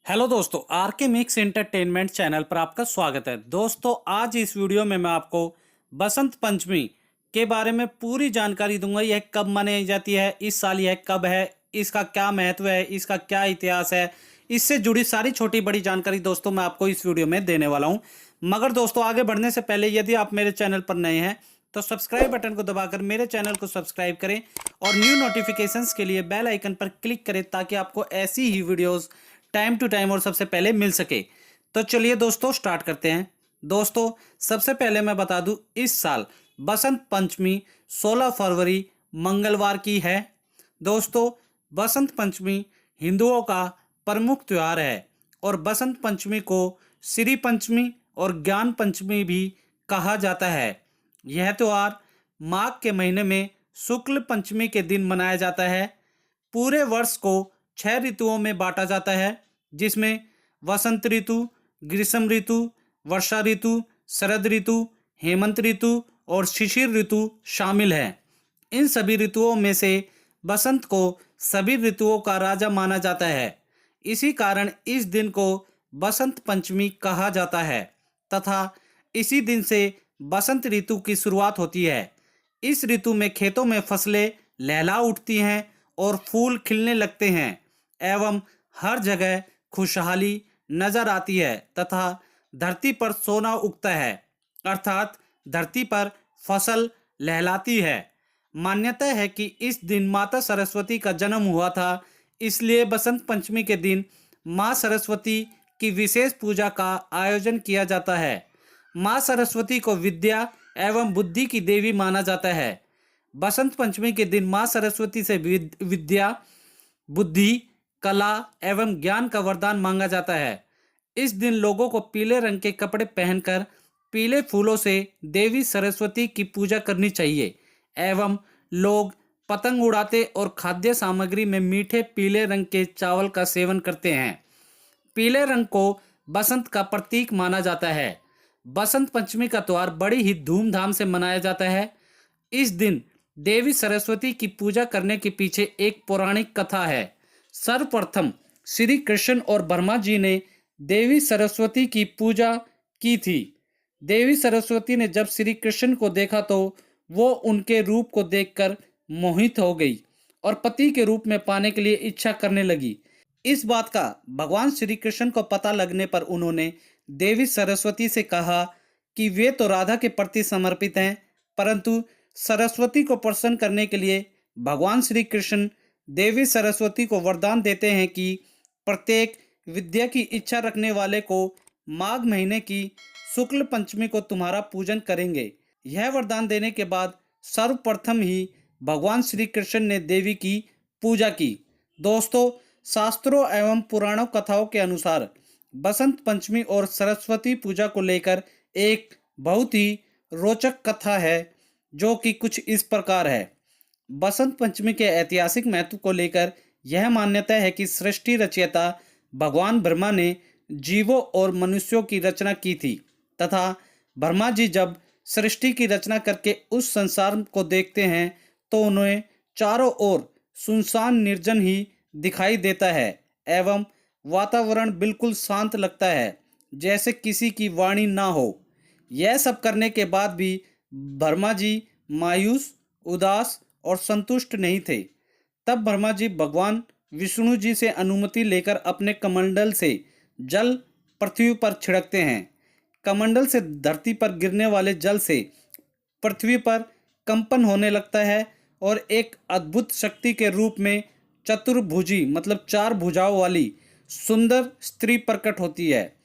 Hello दोस्तों, are के mix entertainment channel पर आपका स्वागत है। दोस्तों, आज इस वीडियो में मैं आपको बसंत पंचमी के बारे में पूरी जानकारी दूंगा। यह कब मनाई जाती है, इस साल यह कब है, इसका क्या महत्व है, इसका क्या इतिहास है, इससे जुड़ी सारी छोटी बड़ी जानकारी दोस्तों मैं आपको इस वीडियो में देने वाला हूं। मगर दोस्तों, आगे बढ़ने से पहले यदि आप मेरे चैनल पर नए हैं तो सब्सक्राइब बटन को दबाकर मेरे चैनल को सब्सक्राइब करें और न्यू नोटिफिकेशंस के लिए बेल आइकन पर क्लिक करें ताकि आपको ऐसी ही वीडियोस टाइम टू टाइम और सबसे पहले मिल सके। तो चलिए दोस्तों स्टार्ट करते हैं। दोस्तों, सबसे पहले मैं बता दूं, इस साल बसंत पंचमी 16 फरवरी मंगलवार की है। दोस्तों, बसंत पंचमी हिंदुओं का प्रमुख त्योहार है और बसंत पंचमी को श्री पंचमी और ज्ञान पंचमी भी कहा जाता है। यह त्योहार माघ के महीने में शुक्ल पंचमी के दिन मनाया जाता है। पूरे वर्ष को 6 ऋतुओं में बांटा जाता है, जिसमें वसंत ऋतु, ग्रीष्म ऋतु, वर्षा ऋतु, शरद ऋतु, हेमंत ऋतु और शिशिर ऋतु शामिल है। इन सभी ऋतुओं में से बसंत को सभी ऋतुओं का राजा माना जाता है। इसी कारण इस दिन को बसंत पंचमी कहा जाता है तथा इसी दिन से बसंत ऋतु की शुरुआत होती है। इस ऋतु में खेतों में फसलें लहला उठती हैं और फूल खिलने लगते हैं एवं हर जगह खुशहाली नजर आती है तथा धरती पर सोना उगता है, अर्थात धरती पर फसल लहलाती है। मान्यता है कि इस दिन माता सरस्वती का जन्म हुआ था, इसलिए बसंत पंचमी के दिन माँ सरस्वती की विशेष पूजा का आयोजन किया जाता है। माँ सरस्वती को विद्या एवं बुद्धि की देवी माना जाता है। बसंत पंचमी के दिन माँ सरस्वती से विद्या, बुद्धि, कला एवं ज्ञान का वरदान मांगा जाता है। इस दिन लोगों को पीले रंग के कपड़े पहनकर पीले फूलों से देवी सरस्वती की पूजा करनी चाहिए एवं लोग पतंग उड़ाते और खाद्य सामग्री में मीठे पीले रंग के चावल का सेवन करते हैं। पीले रंग को बसंत का प्रतीक माना जाता है। बसंत पंचमी का त्योहार बड़ी ही धूमधाम से मनाया जाता है। इस दिन देवी सरस्वती की पूजा करने के पीछे एक पौराणिक कथा है। सर्वप्रथम श्री कृष्ण और ब्रह्मा जी ने देवी सरस्वती की पूजा की थी। देवी सरस्वती ने जब श्री कृष्ण को देखा तो वो उनके रूप को देखकर मोहित हो गई और पति के रूप में पाने के लिए इच्छा करने लगी। इस बात का भगवान श्री कृष्ण को पता लगने पर उन्होंने देवी सरस्वती से कहा कि वे तो राधा के प्रति समर्पित हैं, परंतु सरस्वती को प्रसन्न करने के लिए भगवान श्री कृष्ण देवी सरस्वती को वरदान देते हैं कि प्रत्येक विद्या की इच्छा रखने वाले को माघ महीने की शुक्ल पंचमी को तुम्हारा पूजन करेंगे। यह वरदान देने के बाद सर्वप्रथम ही भगवान श्री कृष्ण ने देवी की पूजा की। दोस्तों, शास्त्रों एवं पुराणों कथाओं के अनुसार बसंत पंचमी और सरस्वती पूजा को लेकर एक बहुत ही रोचक कथा है, जो कि कुछ इस प्रकार है। बसंत पंचमी के ऐतिहासिक महत्व को लेकर यह मान्यता है कि सृष्टि रचयिता भगवान ब्रह्मा ने जीवों और मनुष्यों की रचना की थी तथा ब्रह्मा जी जब सृष्टि की रचना करके उस संसार को देखते हैं तो उन्हें चारों ओर सुनसान निर्जन ही दिखाई देता है एवं वातावरण बिल्कुल शांत लगता है, जैसे किसी की वाणी ना हो। यह सब करने के बाद भी ब्रह्मा जी मायूस, उदास और संतुष्ट नहीं थे। तब ब्रह्मा जी भगवान विष्णु जी से अनुमति लेकर अपने कमंडल से जल पृथ्वी पर छिड़कते हैं। कमंडल से धरती पर गिरने वाले जल से पृथ्वी पर कंपन होने लगता है और एक अद्भुत शक्ति के रूप में चतुर्भुजी मतलब 4 भुजाओं वाली सुंदर स्त्री प्रकट होती है।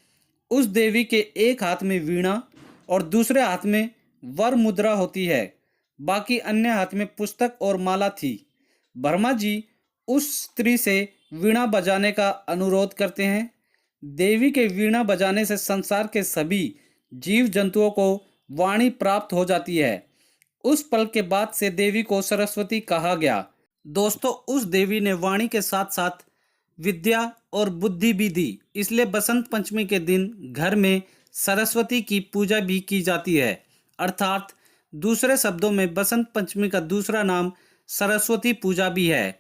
उस देवी के एक हाथ में वीणा और दूसरे हाथ में वर मुद्रा होती है, बाकी अन्य हाथ में पुस्तक और माला थी। ब्रह्मा जी उस स्त्री से वीणा बजाने का अनुरोध करते हैं। देवी के वीणा बजाने से संसार के सभी जीव जंतुओं को वाणी प्राप्त हो जाती है। उस पल के बाद से देवी को सरस्वती कहा गया। दोस्तों, उस देवी ने वाणी के साथ साथ विद्या और बुद्धि भी दी, इसलिए बसंत पंचमी के दिन घर में सरस्वती की पूजा भी की जाती है। अर्थात दूसरे शब्दों में बसंत पंचमी का दूसरा नाम सरस्वती पूजा भी है।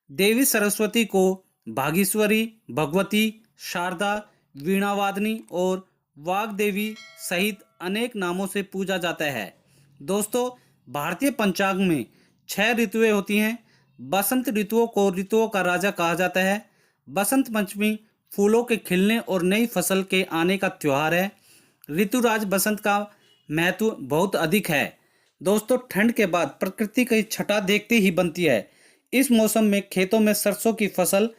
देवी सरस्वती को भागीश्वरी, भगवती, शारदा, वीणावादिनी और वाग्देवी सहित अनेक नामों से पूजा जाता है। दोस्तों, भारतीय पंचांग में 6 ऋतुएं होती हैं। बसंत ऋतुओं को ऋतुओं का राजा कहा जाता है। बसंत पंचमी फूलों के खिलने और नई फसल के आने का त्योहार है। ऋतुराज बसंत का महत्व बहुत अधिक है। दोस्तों, ठंड के बाद प्रकृति की छटा देखते ही बनती है। इस मौसम में खेतों में सरसों की फसल,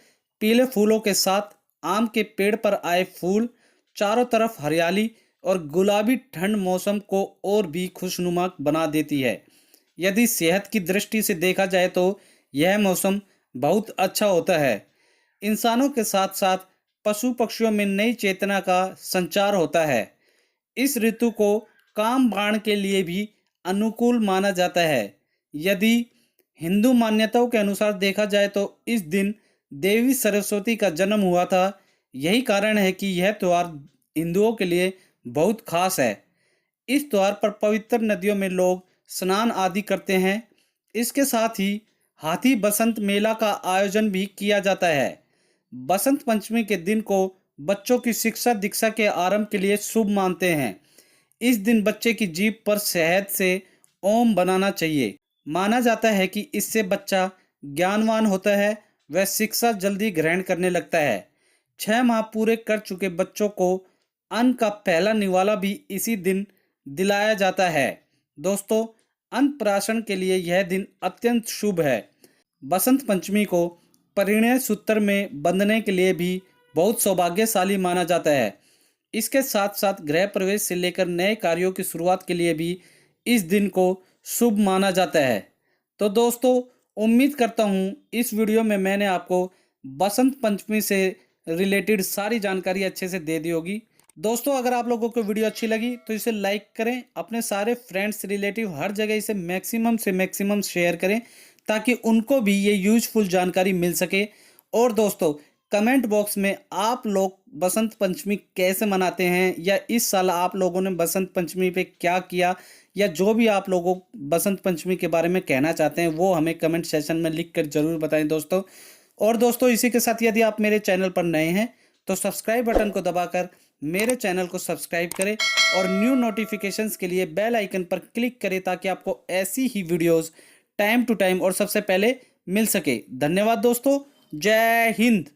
पीले फूलों के साथ आम के पेड़ पर आए फूल, चारों तरफ हरियाली और गुलाबी ठंड मौसम को और भी खुशनुमा बना देती है। यदि सेहत की दृष्टि से देखा जाए तो यह मौसम बहुत अच्छा होता है। इंसानों के साथ साथ पशु पक्षियों में नई चेतना का संचार होता है। इस ऋतु को काम बाण के लिए भी अनुकूल माना जाता है। यदि हिंदू मान्यताओं के अनुसार देखा जाए तो इस दिन देवी सरस्वती का जन्म हुआ था। यही कारण है कि यह त्योहार हिंदुओं के लिए बहुत खास है। इस त्योहार पर पवित्र नदियों में लोग स्नान आदि करते हैं। इसके साथ ही हाथी बसंत मेला का आयोजन भी किया जाता है। बसंत पंचमी के दिन को बच्चों की शिक्षा दीक्षा के आरंभ के लिए शुभ मानते हैं। इस दिन बच्चे की जीभ पर शहद से ओम बनाना चाहिए। माना जाता है कि इससे बच्चा ज्ञानवान होता है, वह शिक्षा जल्दी ग्रहण करने लगता है। 6 माह पूरे कर चुके बच्चों को अन्न का पहला निवाला भी इसी दिन दिलाया जाता है। दोस्तों, अन्नप्राशन के लिए यह दिन अत्यंत शुभ है। बसंत पंचमी को परिणय सूत्र में बंधने के लिए भी बहुत सौभाग्यशाली माना जाता है। इसके साथ साथ गृह प्रवेश से लेकर नए कार्यों की शुरुआत के लिए भी इस दिन को शुभ माना जाता है। तो दोस्तों, उम्मीद करता हूँ इस वीडियो में मैंने आपको बसंत पंचमी से रिलेटेड सारी जानकारी अच्छे से दे दी होगी। दोस्तों, अगर आप लोगों को वीडियो अच्छी लगी तो इसे लाइक करें, अपने सारे फ्रेंड्स रिलेटिव हर जगह इसे मैक्सिमम से मैक्सिमम शेयर करें ताकि उनको भी ये यूजफुल जानकारी मिल सके। और दोस्तों, कमेंट बॉक्स में आप लोग बसंत पंचमी कैसे मनाते हैं, या इस साल आप लोगों ने बसंत पंचमी पे क्या किया, या जो भी आप लोगों बसंत पंचमी के बारे में कहना चाहते हैं वो हमें कमेंट सेशन में लिख कर जरूर बताएं दोस्तों। और दोस्तों, इसी के साथ यदि आप मेरे चैनल पर नए हैं तो सब्सक्राइब बटन को दबाकर मेरे चैनल को सब्सक्राइब करें और न्यू नोटिफिकेशंस के लिए बेल आइकन पर क्लिक करें ताकि आपको ऐसी ही वीडियोस टाइम टू टाइम और सबसे पहले मिल सके। धन्यवाद दोस्तों। जय हिंद।